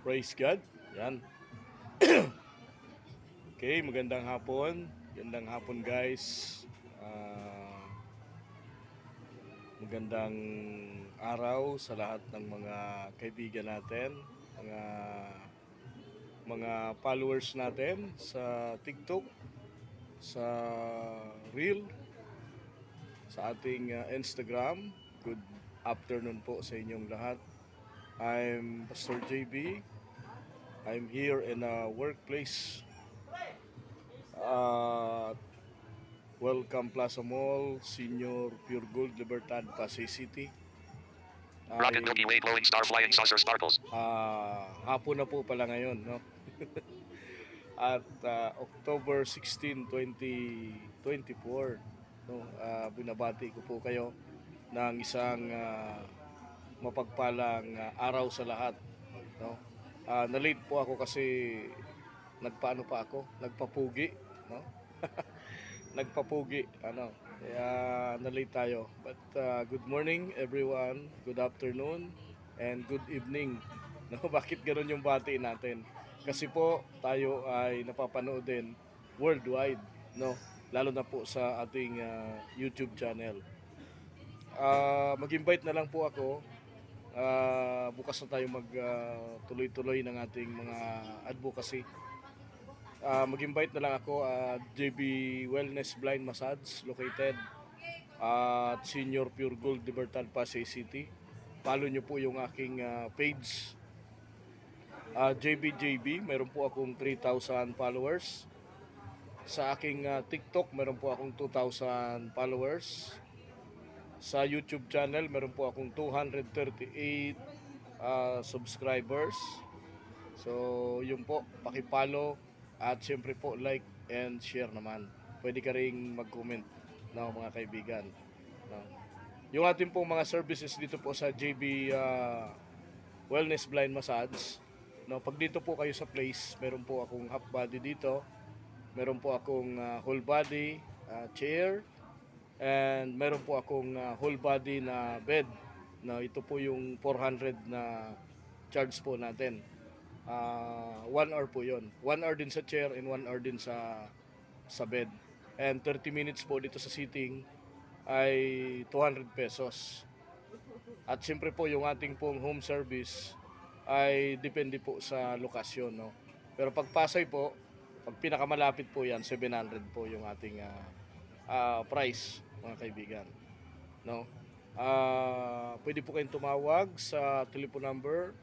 Praise God. Yan. Okay, magandang hapon. Magandang hapon guys. Magandang araw sa lahat ng mga kaibigan natin, mga followers natin sa TikTok, sa Reel, sa ating Instagram. Good afternoon po sa inyong lahat. I'm Pastor JB. I'm here in a workplace. Welcome Plaza Mall, Senior Pure Gold, Libertad, Pasay City. Rocket Milky Way glowing star flying saucer sparkles. Hapon na po pala ngayon, no? At October 16, 2024, no? Binabati ko po kayo ng isang mapagpalang araw sa lahat, no? Na-late po ako kasi nagpapugi, no? Nagpapugi, kaya na-late tayo. But good morning everyone, good afternoon, and good evening. No, bakit ganoon yung bati natin? Kasi po tayo ay napapanood din worldwide, no? Lalo na po sa ating YouTube channel. Mag-invite na lang po ako. Bukas na tayo tuloy-tuloy ng ating mga advocacy. Mag-invite na lang ako at JB Wellness Blind Massage located at Senior Pure Gold Libertad, Pasay City. Follow nyo po yung aking page, JBJB. Meron po akong 3,000 followers. Sa aking TikTok, meron po akong 2,000 followers. Sa YouTube channel, meron po akong 238 subscribers. So, yun po, paki-follow at siyempre po like and share naman. Pwede ka ring mag-comment, no, mga kaibigan. No. Yung ating pong mga services dito po sa JB Wellness Blind Massage, no, pag dito po kayo sa place, meron po akong half body dito. Meron po akong whole body chair, and meron po akong whole body na bed. No, ito po yung 400 na charge po natin. 1 hour po yon. 1 hour din sa chair and 1 hour din sa bed. And 30 minutes po dito sa sitting ay 200 pesos. At siyempre po yung ating pong home service ay depende po sa lokasyon, no. Pero pag Pasay po, pag pinakamalapit po yan, 700 po yung ating price, mga kaibigan, no. Pwede po kayong tumawag sa telephone number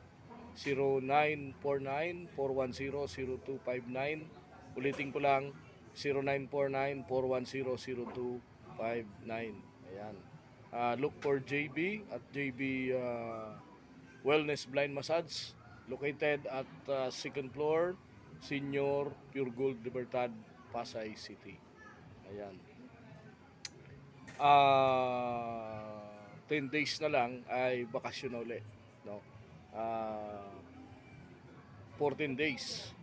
0949-410-0259. Ulitin ko lang, 0949-410-0259. Ayan. Look for JB at JB Wellness Blind Massage located at second floor, Senior Pure Gold Libertad, Pasay City. Ayan. 10 days na lang ay bakasyon na ulit, no. 14 days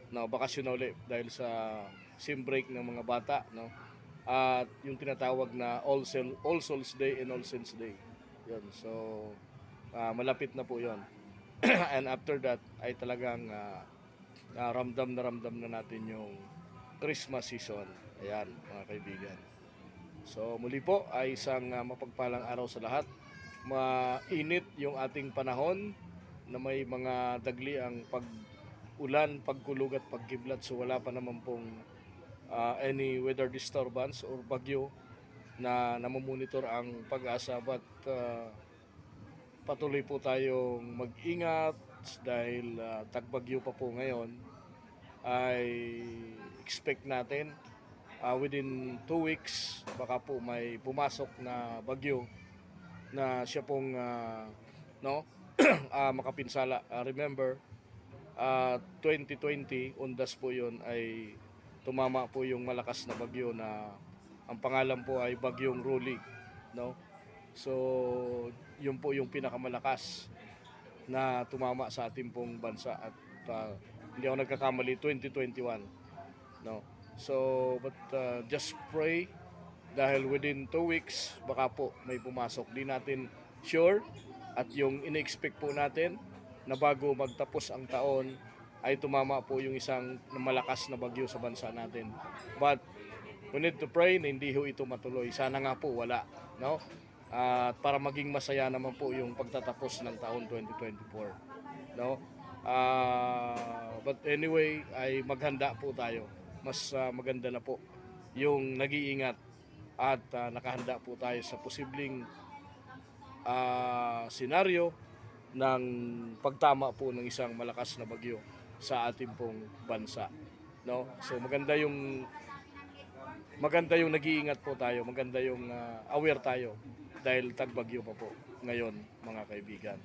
na bakasyon na ulit dahil sa sim break ng mga bata, no. At yung tinatawag na All Souls Day and All Saints Day. Yun. So malapit na po 'yon. And after that ay talagang ramdam na natin yung Christmas season. Ayan, mga kaibigan. So muli po ay isang mapagpalang araw sa lahat. Mainit yung ating panahon na may mga dagli ang pag-ulan, pagkulog at pagkiblat. So wala pa naman pong any weather disturbance or bagyo na namomonitor ang Pag-asa. But patuloy po tayong mag-ingat dahil tagbagyo pa po ngayon. Ay expect natin within 2 weeks baka po may pumasok na bagyo na siya pong makapinsala. Remember, 2020 undas po yon ay tumama po yung malakas na bagyo na ang pangalan po ay Bagyong Rolly, no. So yun po yung pinakamalakas na tumama sa ating pong bansa at hindi ako nagkakamali, 2021, no. So but just pray dahil within 2 weeks baka po may pumasok. Di natin sure, at yung in-expect po natin na bago magtapos ang taon ay tumama po yung isang malakas na bagyo sa bansa natin. But we need to pray na hindi ho ito matuloy. Sana nga po wala, no? At para maging masaya naman po yung pagtatapos ng taon 2024, no? But anyway, ay maghanda po tayo. Mas maganda na po yung nag-iingat at nakahanda po tayo sa posibleng senaryo ng pagtama po ng isang malakas na bagyo sa ating pong bansa, no? So maganda yung nag-iingat po tayo, maganda yung aware tayo dahil tagbagyo pa po ngayon, mga kaibigan.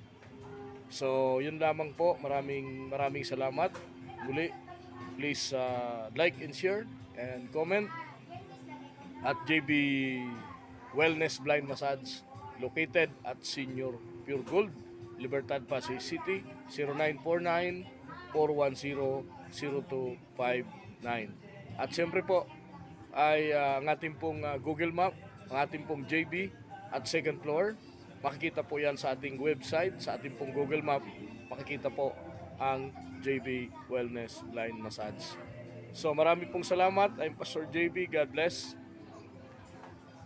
So yun lamang po, maraming salamat muli. Please like and share and comment at JB Wellness Blind Massage, located at Senior Pure Gold, Libertad, Pasay City, 0949-410-0259. At siyempre po ay ang ating pong Google Map, ang ating pong JB at second floor. Makikita po yan sa ating website, sa ating pong Google Map. Makikita po ang JB Wellness Blind Massage. So marami pong salamat. I'm Pastor JB. God bless.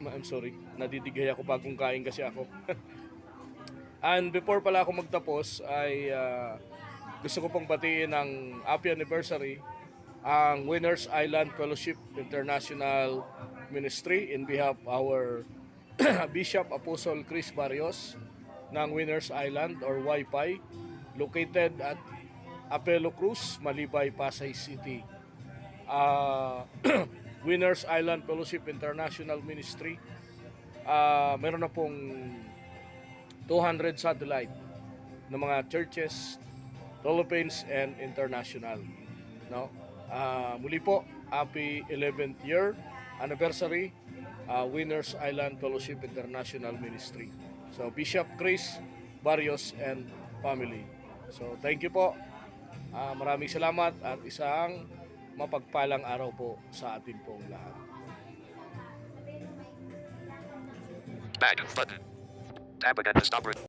I'm sorry, nadidigay ako bagong kain kasi ako. And before pala ako magtapos ay gusto ko pong batiin ng happy anniversary ang Winners Island Fellowship International Ministry in behalf our Bishop Apostle Chris Barrios ng Winners Island or YPI, located at Apelo Cruz, Malibay, Pasay City. Winners Island Fellowship International Ministry, meron na pong 200 satellite ng mga churches, Philippines and international, no? Muli po, happy 11th year anniversary, Winners Island Fellowship International Ministry. So Bishop Chris Barrios and family. So thank you po. Maraming salamat at isang mapagpalang araw po sa atin pong lahat. Back button. Tab again to stop.